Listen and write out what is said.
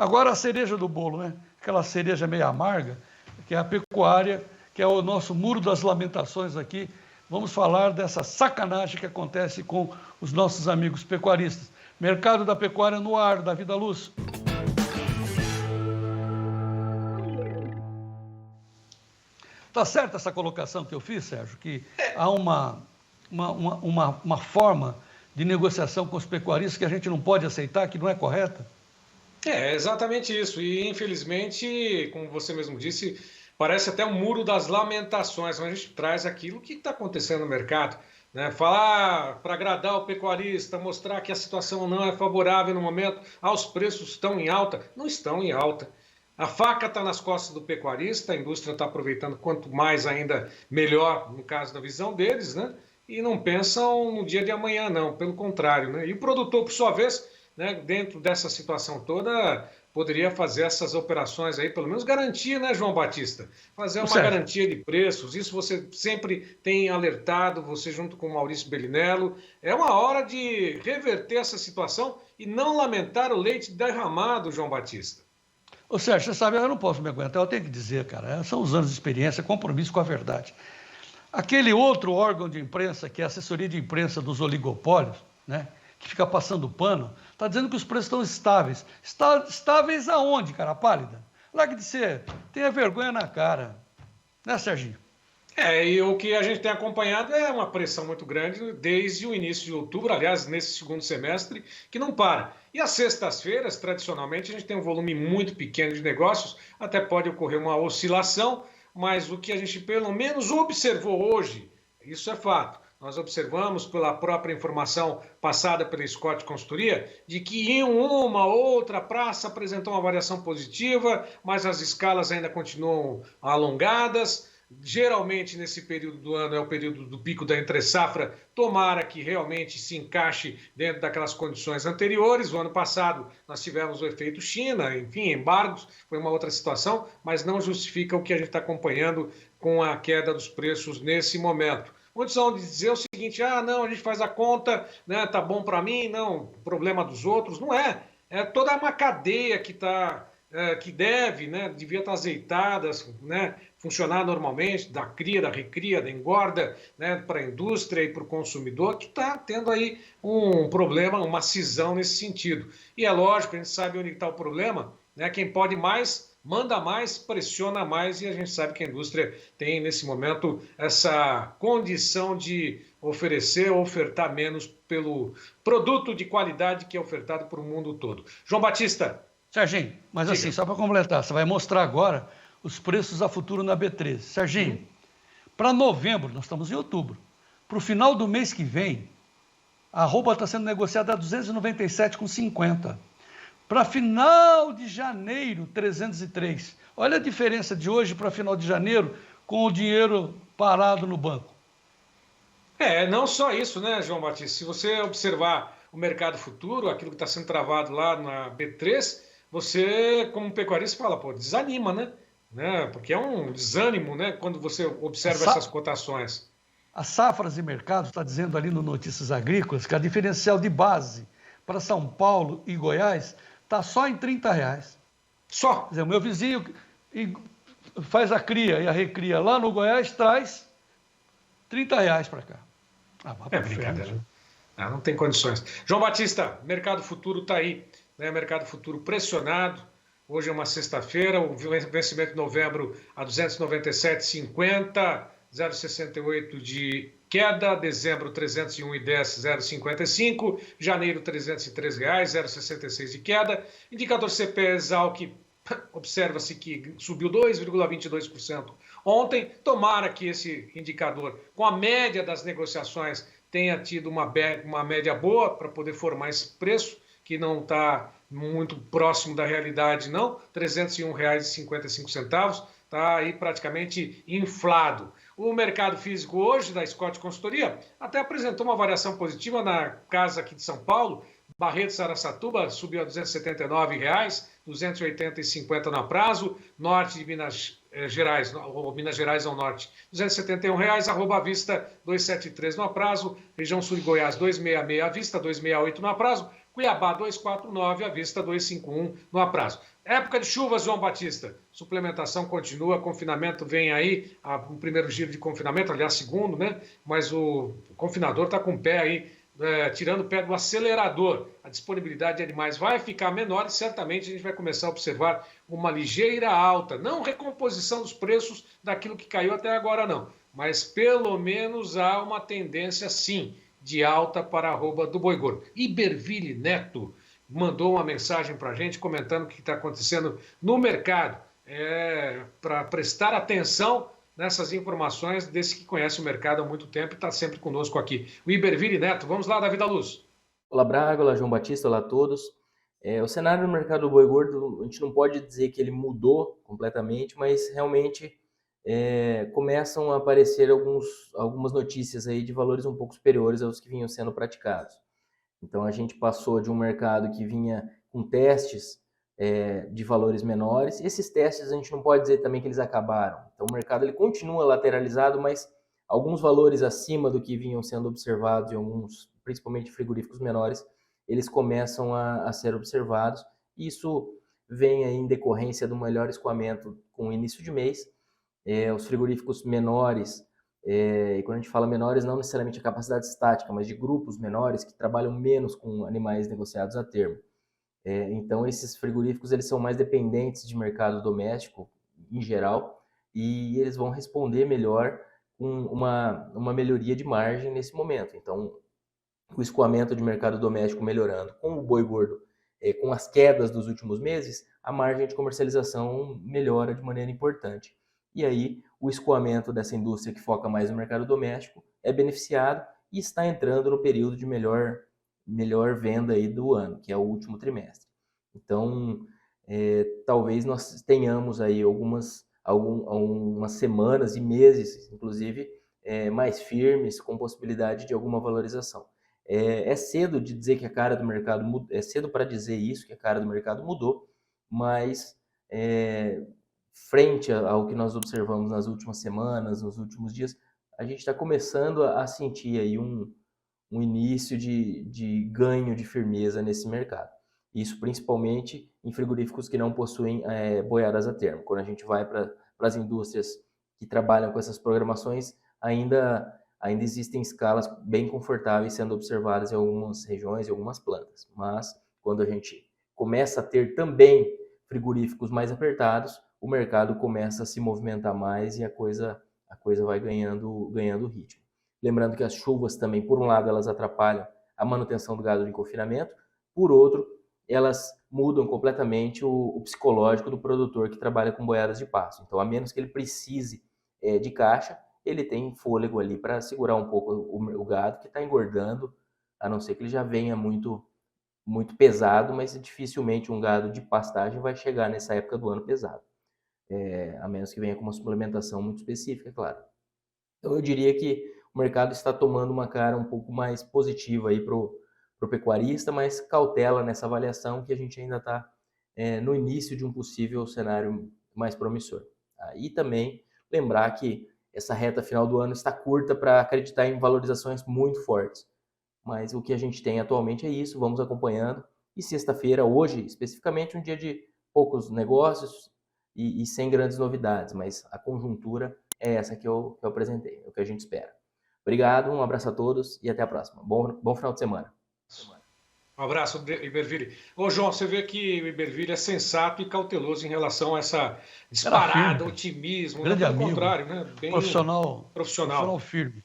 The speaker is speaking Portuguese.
Agora a cereja do bolo, né? Aquela cereja meio amarga, que é a pecuária, que é o nosso muro das lamentações aqui. Vamos falar dessa sacanagem que acontece com os nossos amigos pecuaristas. Mercado da pecuária no ar, Davi da Luz. Tá certa essa colocação que eu fiz, Sérgio, que há uma forma de negociação com os pecuaristas que a gente não pode aceitar, que não é correta? É exatamente isso. E, infelizmente, como você mesmo disse, parece até um muro das lamentações, quando a gente traz aquilo que está acontecendo no mercado. Né? Falar para agradar o pecuarista, mostrar que a situação não é favorável no momento, os preços estão em alta. Não estão em alta. A faca está nas costas do pecuarista, a indústria está aproveitando quanto mais ainda melhor, no caso da visão deles, né? E não pensam no dia de amanhã, não, pelo contrário. Né? E o produtor, por sua vez, né, dentro dessa situação toda, poderia fazer essas operações aí, pelo menos garantir, né, João Batista? Fazer uma garantia de preços, isso você sempre tem alertado, você junto com o Maurício Bellinello. É uma hora de reverter essa situação e não lamentar o leite derramado, João Batista. Ô Sérgio, você sabe, eu não posso me aguentar, eu tenho que dizer, cara, são os anos de experiência, compromisso com a verdade. Aquele outro órgão de imprensa, que é a assessoria de imprensa dos oligopólios, né, que fica passando pano, está dizendo que os preços estão estáveis. Estáveis aonde, cara pálida? Larga de ser, tenha vergonha na cara. Né, Serginho? E o que a gente tem acompanhado é uma pressão muito grande desde o início de outubro, aliás, nesse segundo semestre, que não para. E às sextas-feiras, tradicionalmente, a gente tem um volume muito pequeno de negócios, até pode ocorrer uma oscilação, mas o que a gente pelo menos observou hoje, isso é fato. Nós observamos pela própria informação passada pela Scott Consultoria de que em uma outra praça apresentou uma variação positiva, mas as escalas ainda continuam alongadas. Geralmente, nesse período do ano, é o período do pico da entre-safra, tomara que realmente se encaixe dentro daquelas condições anteriores. O ano passado, nós tivemos o efeito China, enfim, embargos, foi uma outra situação, mas não justifica o que a gente está acompanhando com a queda dos preços nesse momento. Muitos vão dizer o seguinte, não, a gente faz a conta, né, tá bom para mim, não, problema dos outros. Não é, é toda uma cadeia que está... que deve, né, devia estar azeitada, né, funcionar normalmente, da cria, da recria, da engorda, né, para a indústria e para o consumidor, que está tendo aí um problema, uma cisão nesse sentido. E é lógico, a gente sabe onde está o problema, né, quem pode mais, manda mais, pressiona mais, e a gente sabe que a indústria tem, nesse momento, essa condição de oferecer ou ofertar menos pelo produto de qualidade que é ofertado para o mundo todo. João Batista. Serginho, mas assim, só para completar, você vai mostrar agora os preços a futuro na B13. Serginho, para novembro, nós estamos em outubro, para o final do mês que vem, a arroba está sendo negociada a 297,50. Para final de janeiro, 303. Olha a diferença de hoje para final de janeiro com o dinheiro parado no banco. Não só isso, né, João Batista? Se você observar o mercado futuro, aquilo que está sendo travado lá na B3, você, como pecuarista, fala, desanima, né? Porque é um desânimo, né, quando você observa essas cotações. A Safras e Mercados está dizendo ali no Notícias Agrícolas que a diferencial de base para São Paulo e Goiás está só em R$30. Só? Quer dizer, o meu vizinho faz a cria e a recria lá no Goiás, traz R$30 para cá. Brincadeira. Não tem condições. João Batista, mercado futuro está aí. Né, mercado futuro pressionado, hoje é uma sexta-feira, o vencimento de novembro a 297,50, 0,68 de queda, dezembro 301,10, 0,55, janeiro R$303, 0,66 de queda, indicador CPE Exalc, observa-se que subiu 2,22% ontem, tomara que esse indicador, com a média das negociações, tenha tido uma média boa para poder formar esse preço, que não está muito próximo da realidade, não, R$ 301,55, está aí praticamente inflado. O mercado físico hoje da Scott Consultoria até apresentou uma variação positiva na casa aqui de São Paulo, Barreto Saracatuba subiu a R$ 279, 280,50 no prazo, norte de Minas Gerais, ou Minas Gerais ao norte, R$ 271, arroba à vista 273 no prazo, região sul de Goiás 266 à vista, 268 no prazo, Cuiabá 2,49, à vista 2,51 no aprazo. Época de chuvas, João Batista. Suplementação continua, confinamento vem aí, o primeiro giro de confinamento, aliás, segundo, né? Mas o confinador está com o pé aí, tirando o pé do acelerador. A disponibilidade de animais vai ficar menor e certamente a gente vai começar a observar uma ligeira alta. Não recomposição dos preços daquilo que caiu até agora, não. Mas pelo menos há uma tendência, sim, de alta para a arroba do Boi Gordo. Iberville Neto mandou uma mensagem para a gente comentando o que está acontecendo no mercado. Para prestar atenção nessas informações desse que conhece o mercado há muito tempo e está sempre conosco aqui. O Iberville Neto, vamos lá, Davi da Luz. Olá, Braga, olá, João Batista, olá a todos. O cenário no mercado do boi gordo, a gente não pode dizer que ele mudou completamente, mas realmente começam a aparecer algumas notícias aí de valores um pouco superiores aos que vinham sendo praticados. Então, a gente passou de um mercado que vinha com testes de valores menores. Esses testes a gente não pode dizer também que eles acabaram. Então, o mercado ele continua lateralizado, mas alguns valores acima do que vinham sendo observados em alguns, principalmente frigoríficos menores, eles começam a ser observados. Isso vem aí em decorrência do melhor escoamento com o início de mês. Os frigoríficos menores, e quando a gente fala menores, não necessariamente a capacidade estática, mas de grupos menores que trabalham menos com animais negociados a termo. Então, esses frigoríficos eles são mais dependentes de mercado doméstico, em geral, e eles vão responder melhor com uma melhoria de margem nesse momento. Então, o escoamento de mercado doméstico melhorando, com o boi gordo, com as quedas dos últimos meses, a margem de comercialização melhora de maneira importante. E aí, o escoamento dessa indústria que foca mais no mercado doméstico é beneficiado e está entrando no período de melhor venda aí do ano, que é o último trimestre. Então, talvez nós tenhamos aí algumas semanas e meses, inclusive, mais firmes, com possibilidade de alguma valorização. É cedo de dizer que a cara do mercado mudou, é cedo para dizer isso, que a cara do mercado mudou, mas frente ao que nós observamos nas últimas semanas, nos últimos dias, a gente está começando a sentir aí um início de ganho de firmeza nesse mercado. Isso principalmente em frigoríficos que não possuem boiadas a termo. Quando a gente vai para as indústrias que trabalham com essas programações, ainda existem escalas bem confortáveis sendo observadas em algumas regiões e algumas plantas. Mas quando a gente começa a ter também frigoríficos mais apertados, o mercado começa a se movimentar mais e a coisa vai ganhando ritmo. Lembrando que as chuvas também, por um lado, elas atrapalham a manutenção do gado em confinamento, por outro, elas mudam completamente o psicológico do produtor que trabalha com boiadas de pasto. Então, a menos que ele precise de caixa, ele tem fôlego ali para segurar um pouco o gado que está engordando, a não ser que ele já venha muito pesado, mas dificilmente um gado de pastagem vai chegar nessa época do ano pesado. A menos que venha com uma suplementação muito específica, é claro. Então, eu diria que o mercado está tomando uma cara um pouco mais positiva aí para o pecuarista, mas cautela nessa avaliação que a gente ainda está no início de um possível cenário mais promissor. E também lembrar que essa reta final do ano está curta para acreditar em valorizações muito fortes. Mas o que a gente tem atualmente é isso, vamos acompanhando. E sexta-feira, hoje, especificamente, um dia de poucos negócios e sem grandes novidades, mas a conjuntura é essa que eu apresentei, é o que a gente espera. Obrigado, um abraço a todos e até a próxima. Bom final de semana. Um abraço, Iberville. Ô, João, você vê que o Iberville é sensato e cauteloso em relação a essa disparada, otimismo. Grande pelo amigo, contrário, né? Bem profissional firme.